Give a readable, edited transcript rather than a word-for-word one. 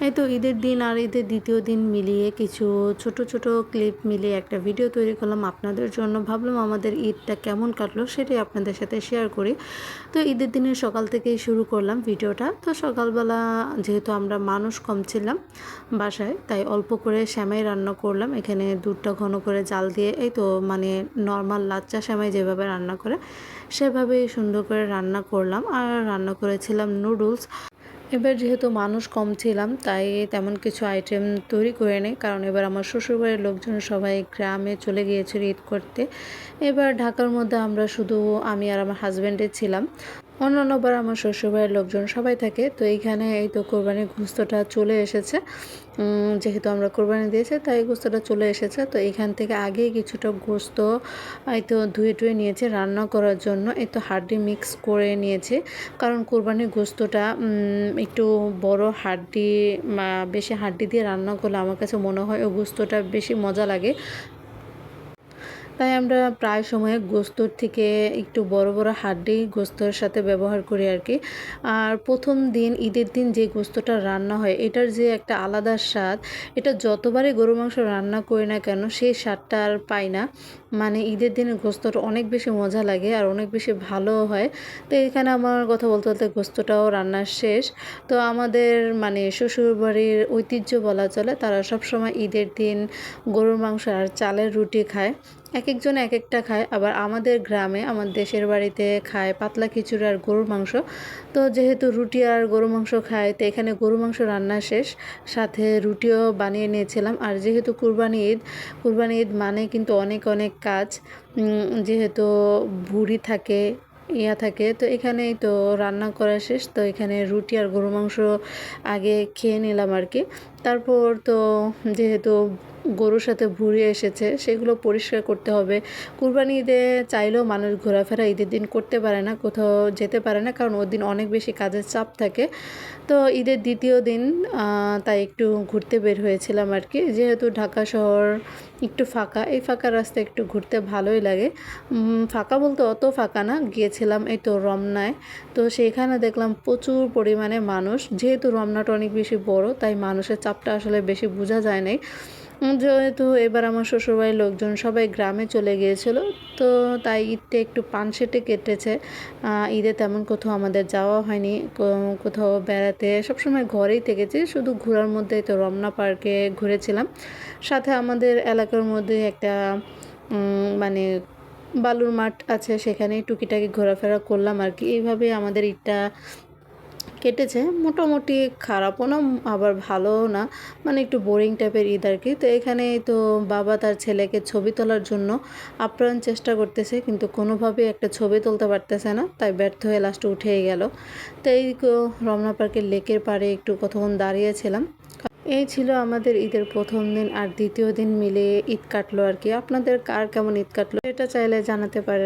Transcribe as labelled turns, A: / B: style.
A: এই তো ঈদের দিন আর ঈদের দ্বিতীয় দিন মিলিয়ে কিছু ছোট ছোট ক্লিপ মিলিয়ে একটা ভিডিও তৈরি করলাম আপনাদের জন্য। ভাবলাম আমাদের ঈদটা কেমন কাটলো সেটাই আপনাদের সাথে শেয়ার করি। তো ঈদের দিনের সকাল থেকেই শুরু করলাম ভিডিওটা। তো সকালবেলা যেহেতু আমরা মানুষ কম ছিলাম বাসায়, তাই অল্প করে সেমাই রান্না করলাম। এখানে দুধটা ঘন করে জাল দিয়ে, এই তো মানে নর্মাল লাচ্চা সেমাই যেভাবে রান্না করে সেভাবেই সুন্দর করে রান্না করলাম। আর রান্না করেছিলাম নুডলস। এবার যেহেতু মানুষ কম ছিলাম তাই তেমন কিছু আইটেম তৈরি করে নেই, কারণ এবার আমার শ্বশুরবাড়ির লোকজন সবাই গ্রামে চলে গিয়েছিল ঈদ করতে। এবার ঢাকার মধ্যে আমরা শুধু আমি আর আমার হাজব্যান্ডে ছিলাম। অন্যান্যবার আমার শ্বশুরবাড়ির লোকজন সবাই থাকে। তো এইখানে এই তো কোরবানির গোস্তটা চলে এসেছে। যেহেতু আমরা কোরবানি দিয়েছি তাই গোস্তটা চলে এসেছে। তো এইখান থেকে আগেই কিছুটা গোস্ত এই তো ধুয়ে টুয়ে নিয়েছে রান্না করার জন্য। এই তো হাড্ডি মিক্স করে নিয়েছে, কারণ কোরবানির গোস্তটা একটু বড় হাড্ডি বা বেশি হাড্ডি দিয়ে রান্না করলে আমার কাছে মনে হয় ও গোস্তটা বেশি মজা লাগে। তাই আমরা প্রায় সময় গোস্তর থেকে একটু বড় বড় হাড্ডি গোস্তর সাথে ব্যবহার করি আর কি। আর প্রথম দিন ঈদের দিন যে গোস্তটা রান্না হয় এটার যে একটা আলাদা স্বাদ, এটা যতবারই গরু মাংস রান্না করি না কেন সেই স্বাদটা আর পাই না। মানে ঈদের দিনের গোস্তটা অনেক বেশি মজা লাগে আর অনেক বেশি ভালো হয়। তো এখানে আমার কথা বলতে বলতে গোস্তটাও রান্নার শেষ। তো আমাদের মানে শ্বশুরবাড়ির ঐতিহ্য বলা চলে, তারা সবসময় ঈদের দিন গরুর মাংস আর চালের রুটি খায়। এক একজন এক একটা খায়। আবার আমাদের গ্রামে আমার দেশের বাড়িতে খায় পাতলা খিচুড়ি আর গরুর মাংস। তো যেহেতু রুটি আর গরু মাংস খায়, তো এখানে গরু মাংস রান্না শেষ, সাথে রুটিও বানিয়ে নিয়েছিলাম। আর যেহেতু কুরবানি ঈদ মানে কিন্তু অনেক অনেক কাজ, যেহেতু ভুঁড়ি থাকে থাকে। তো এখানেই তো রান্না করা শেষ। তো এখানে রুটি আর গরু মাংস আগে খেয়ে নিলাম আর কি। তারপর তো যেহেতু গরুর সাথে ভুঁড়ি এসেছে সেগুলো পরিষ্কার করতে হবে। কুরবানি ঈদে চাইলেও মানুষ ঘোরাফেরা ঈদের দিন করতে পারে না, কোথাও যেতে পারে না, কারণ ওই দিন অনেক বেশি কাজের চাপ থাকে। তো ঈদের দ্বিতীয় দিন তাই একটু ঘুরতে বের হয়েছিলাম আর কি। যেহেতু ঢাকা শহর একটু ফাঁকা, এই ফাঁকা রাস্তায় একটু ঘুরতে ভালোই লাগে। ফাঁকা বলতে অত ফাঁকা না, গিয়েছিলাম এই তো রমনায়। তো সেইখানে দেখলাম প্রচুর পরিমাণে মানুষ। যেহেতু রমনাটা অনেক বেশি বড় তাই মানুষের চাপটা আসলে বেশি বোঝা যায় নাই। যেহেতু এবার আমার শ্বশুরবাড়ির লোকজন সবাই গ্রামে চলে গিয়েছিল, তো তাই ঈদটা একটু পানসেটে কেটেছে। ঈদে তেমন কোথাও আমাদের যাওয়া হয়নি, কোথাও বেড়াতে সবসময় ঘরেই থেকেছি, শুধু ঘোরার মধ্যে তো রমনা পার্কে ঘুরেছিলাম। সাথে আমাদের এলাকার মধ্যে একটা মানে বালুর মাঠ আছে, সেখানেই টুকিটাকি ঘোরাফেরা করলাম আর কি। এইভাবে আমাদের ঈদটা কেটেছে। মোটামুটি খারাপও না আবার ভালোও না, মানে একটু বোরিং টাইপের ঈদ আর কি। তো এখানে তো বাবা তার ছেলেকে ছবি তোলার জন্য আপ্রাণ চেষ্টা করতেছে, কিন্তু কোনোভাবেই একটা ছবি তুলতে পারতেছে না, তাই ব্যর্থ হয়ে লাস্টে উঠেই গেল। তো এই রমনা পার্কের লেকের পাড়ে একটু কতক্ষণ দাঁড়িয়েছিলাম। এই ছিল আমাদের ঈদের প্রথম দিন আর দ্বিতীয় দিন মিলে ঈদ কাটলো আর কি। আপনাদের কার কেমন ঈদ কাটলো এটা চাইলে জানাতে পারেন।